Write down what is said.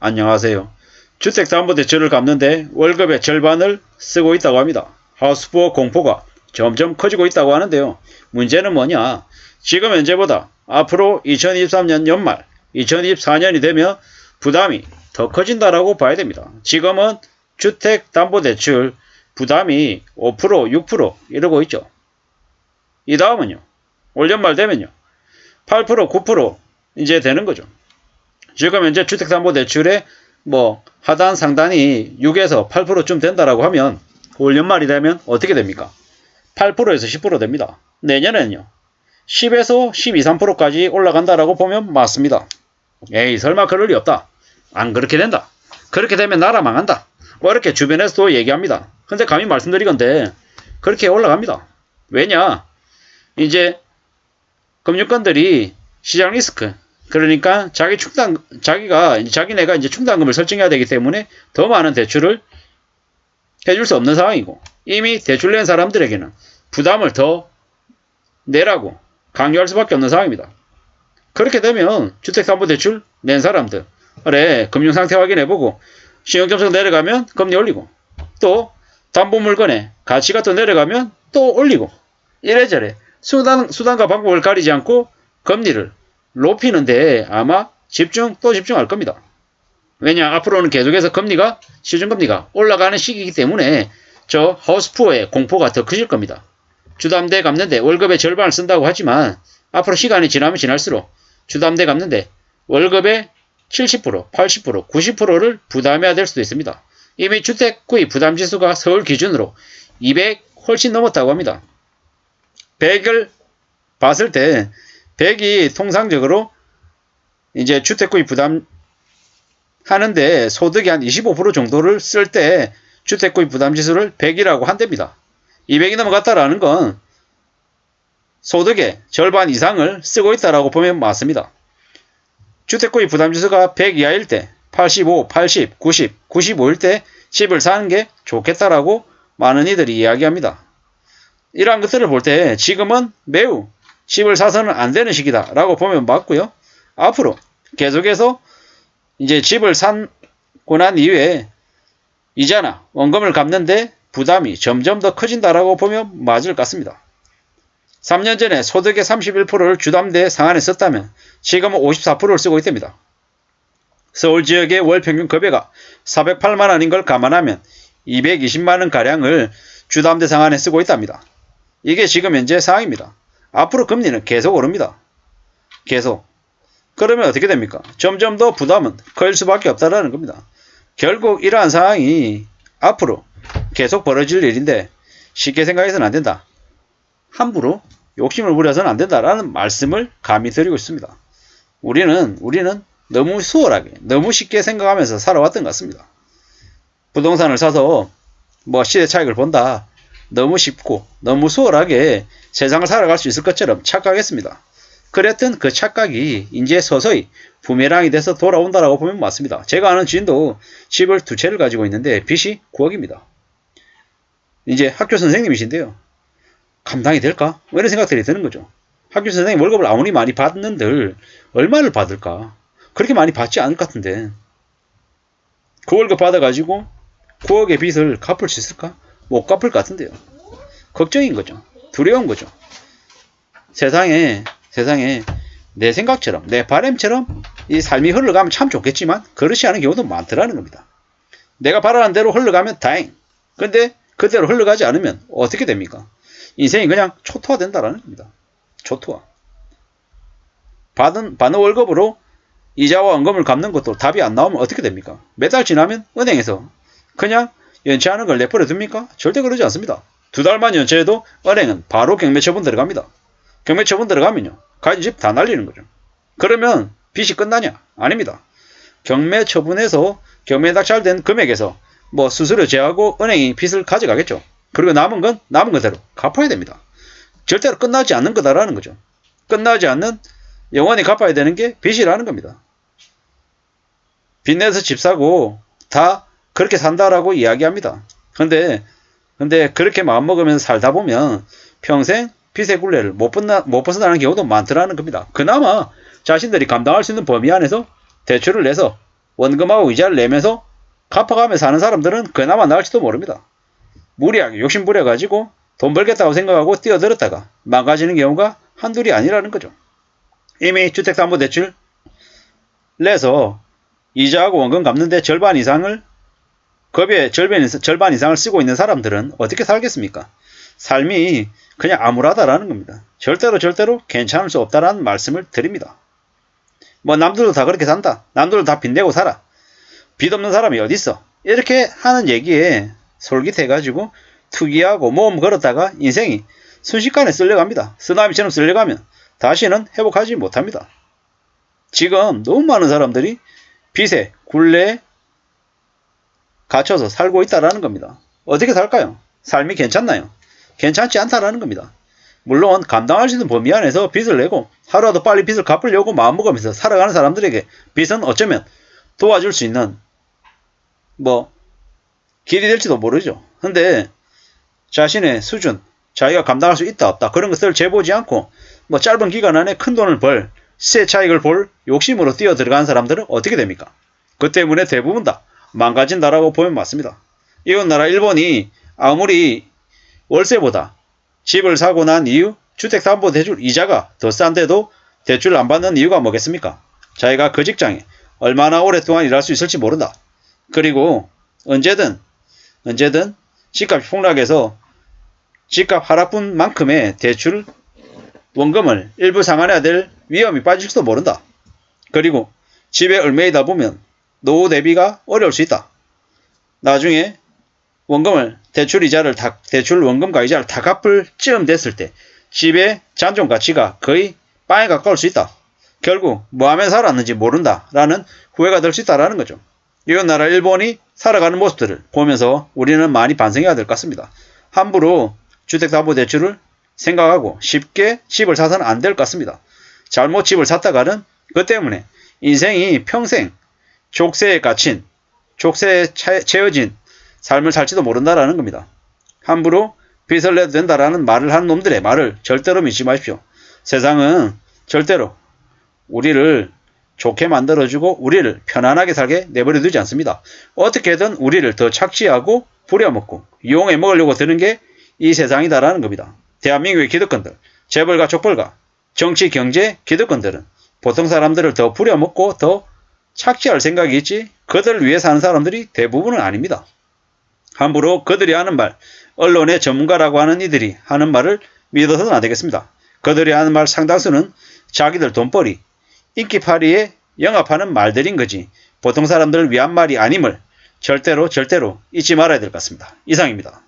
안녕하세요. 주택담보대출을 갚는데 월급의 절반을 쓰고 있다고 합니다. 하우스푸어 공포가 점점 커지고 있다고 하는데요. 문제는 뭐냐? 지금 현재보다 앞으로 2023년 연말, 2024년이 되면 부담이 더 커진다라고 봐야 됩니다. 지금은 주택담보대출 부담이 5%, 6% 이러고 있죠. 이 다음은요. 올 연말 되면요. 8%, 9% 이제 되는 거죠. 지금 현재 주택담보대출의 하단 상단이 6에서 8%쯤 된다라고 하면 올 연말이 되면 어떻게 됩니까? 8%에서 10% 됩니다. 내년에는요. 10에서 12, 13%까지 올라간다라고 보면 맞습니다. 에이 설마 그럴 리 없다. 안 그렇게 된다. 그렇게 되면 나라 망한다. 이렇게 주변에서도 얘기합니다. 근데 감히 말씀드리건데 그렇게 올라갑니다. 왜냐? 이제 금융권들이 시장 리스크 그러니까 자기네가 이제 충당금을 설정해야 되기 때문에 더 많은 대출을 해줄 수 없는 상황이고 이미 대출 낸 사람들에게는 부담을 더 내라고 강요할 수밖에 없는 상황입니다. 그렇게 되면 주택담보대출 낸 사람들 그래 금융상태 확인해보고 신용점수가 내려가면 금리 올리고 또 담보물건의 가치가 또 내려가면 또 올리고 이래저래 수단과 방법을 가리지 않고 금리를 높이는데 아마 집중할 겁니다. 왜냐 앞으로는 계속해서 시중금리가 올라가는 시기이기 때문에 저 하우스푸어의 공포가 더 커질 겁니다. 주담대 갚는데 월급의 절반을 쓴다고 하지만 앞으로 시간이 지나면 지날수록 주담대 갚는데 월급의 70%, 80%, 90%를 부담해야 될 수도 있습니다. 이미 주택구입 부담지수가 서울 기준으로 200 훨씬 넘었다고 합니다. 100을 봤을 때 100이 통상적으로 이제 주택구입 부담 하는데 소득이 한 25% 정도를 쓸 때 주택구입 부담 지수를 100이라고 한답니다. 200이 넘어갔다라는 건 소득의 절반 이상을 쓰고 있다라고 보면 맞습니다. 주택구입 부담 지수가 100 이하일 때 85, 80, 90, 95일 때 집을 사는 게 좋겠다라고 많은 이들이 이야기합니다. 이러한 것들을 볼 때 지금은 매우 집을 사서는 안 되는 시기다 라고 보면 맞고요. 앞으로 계속해서 이제 집을 사고 난 이후에 이자나 원금을 갚는데 부담이 점점 더 커진다라고 보면 맞을 것 같습니다. 3년 전에 소득의 31%를 주담대 상한에 썼다면 지금은 54%를 쓰고 있답니다. 서울 지역의 월 평균 급여가 408만원인 걸 감안하면 220만원가량을 주담대 상한에 쓰고 있답니다. 이게 지금 현재 상황입니다. 앞으로 금리는 계속 오릅니다. 계속. 그러면 어떻게 됩니까? 점점 더 부담은 커질 수밖에 없다는 겁니다. 결국 이러한 상황이 앞으로 계속 벌어질 일인데 쉽게 생각해서는 안 된다. 함부로 욕심을 부려서는 안 된다라는 말씀을 감히 드리고 있습니다. 우리는 너무 수월하게 너무 쉽게 생각하면서 살아왔던 것 같습니다. 부동산을 사서 시대 차익을 본다. 너무 쉽고 너무 수월하게 세상을 살아갈 수 있을 것처럼 착각했습니다. 그랬던 그 착각이 이제 서서히 부메랑이 돼서 돌아온다라고 보면 맞습니다. 제가 아는 지인도 집을 2채를 가지고 있는데 빚이 9억입니다. 이제 학교 선생님이신데요. 감당이 될까? 이런 생각들이 드는 거죠. 학교 선생님 월급을 아무리 많이 받는들 얼마를 받을까? 그렇게 많이 받지 않을 것 같은데 그 월급 받아가지고 9억의 빚을 갚을 수 있을까? 못 갚을 것 같은데요. 걱정인 거죠. 두려운 거죠. 세상에 내 생각처럼 내 바람처럼 이 삶이 흘러가면 참 좋겠지만 그렇지 않은 경우도 많더라는 겁니다. 내가 바라는 대로 흘러가면 다행. 근데 그대로 흘러가지 않으면 어떻게 됩니까? 인생이 그냥 초토화 된다라는 겁니다. 초토화. 받은 월급으로 이자와 원금을 갚는 것도 답이 안 나오면 어떻게 됩니까? 몇 달 지나면 은행에서 그냥 연체하는 걸 내버려 둡니까? 절대 그러지 않습니다. 2달만 연체해도 은행은 바로 경매처분 들어갑니다. 경매처분 들어가면요. 가진 집 다 날리는 거죠. 그러면 빚이 끝나냐? 아닙니다. 경매처분에서 경매 낙찰된 금액에서 수수료 제하고 은행이 빚을 가져가겠죠. 그리고 남은 건 남은 그대로 갚아야 됩니다. 절대로 끝나지 않는 거다라는 거죠. 끝나지 않는 영원히 갚아야 되는 게 빚이라는 겁니다. 빚 내서 집 사고 다 그렇게 산다라고 이야기합니다. 근데 그렇게 마음먹으면서 살다 보면 평생 빚의 굴레를 못 벗어나는 경우도 많더라는 겁니다. 그나마 자신들이 감당할 수 있는 범위 안에서 대출을 내서 원금하고 이자를 내면서 갚아가며 사는 사람들은 그나마 나을지도 모릅니다. 무리하게 욕심 부려가지고 돈 벌겠다고 생각하고 뛰어들었다가 망가지는 경우가 한둘이 아니라는 거죠. 이미 주택담보대출 내서 이자하고 원금 갚는데 절반 이상을 급여의 절반 이상을 쓰고 있는 사람들은 어떻게 살겠습니까? 삶이 그냥 암울하다라는 겁니다. 절대로 괜찮을 수 없다라는 말씀을 드립니다. 뭐 남들도 다 그렇게 산다. 남들도 다 빚내고 살아. 빚 없는 사람이 어디 있어? 이렇게 하는 얘기에 솔깃해가지고 투기하고 모험 걸었다가 인생이 순식간에 쓸려갑니다. 쓰나미처럼 쓸려가면 다시는 회복하지 못합니다. 지금 너무 많은 사람들이 빚에 굴레에 갇혀서 살고 있다라는 겁니다. 어떻게 살까요? 삶이 괜찮나요? 괜찮지 않다라는 겁니다. 물론 감당할 수 있는 범위 안에서 빚을 내고 하루라도 빨리 빚을 갚으려고 마음먹으면서 살아가는 사람들에게 빚은 어쩌면 도와줄 수 있는 길이 될지도 모르죠. 근데 자신의 수준, 자기가 감당할 수 있다 없다 그런 것을 재보지 않고 짧은 기간 안에 큰 돈을 벌, 시세 차익을 볼 욕심으로 뛰어 들어가는 사람들은 어떻게 됩니까? 그 때문에 대부분 다 망가진다라고 보면 맞습니다. 이웃나라 일본이 아무리 월세보다 집을 사고 난 이후 주택담보대출 이자가 더 싼데도 대출을 안 받는 이유가 뭐겠습니까? 자기가 그 직장에 얼마나 오랫동안 일할 수 있을지 모른다. 그리고 언제든 집값이 폭락해서 집값 하락분만큼의 대출 원금을 일부 상환해야 될 위험이 빠질지도 모른다. 그리고 집에 얽매이다 보면 노후 대비가 어려울 수 있다. 나중에 원금을 대출 원금과 이자를 다 갚을 쯤 됐을 때 집의 잔존 가치가 거의 빵에 가까울 수 있다. 결국 뭐 하면 살았는지 모른다라는 후회가 될 수 있다라는 거죠. 이웃나라 일본이 살아가는 모습들을 보면서 우리는 많이 반성해야 될 것 같습니다. 함부로 주택담보대출을 생각하고 쉽게 집을 사서는 안 될 것 같습니다. 잘못 집을 샀다가는 그 때문에 인생이 평생 족쇄에 갇힌, 족쇄에 채워진 삶을 살지도 모른다라는 겁니다. 함부로 빚을 내도 된다라는 말을 하는 놈들의 말을 절대로 믿지 마십시오. 세상은 절대로 우리를 좋게 만들어주고 우리를 편안하게 살게 내버려 두지 않습니다. 어떻게든 우리를 더 착취하고 부려먹고 이용해 먹으려고 드는 게 이 세상이다라는 겁니다. 대한민국의 기득권들, 재벌가 족벌가, 정치 경제 기득권들은 보통 사람들을 더 부려먹고 더 착취할 생각이 있지 그들을 위해 사는 사람들이 대부분은 아닙니다. 함부로 그들이 하는 말, 언론의 전문가라고 하는 이들이 하는 말을 믿어서는 안 되겠습니다. 그들이 하는 말 상당수는 자기들 돈벌이, 인기파리에 영합하는 말들인 거지 보통 사람들을 위한 말이 아님을 절대로 잊지 말아야 될 것 같습니다. 이상입니다.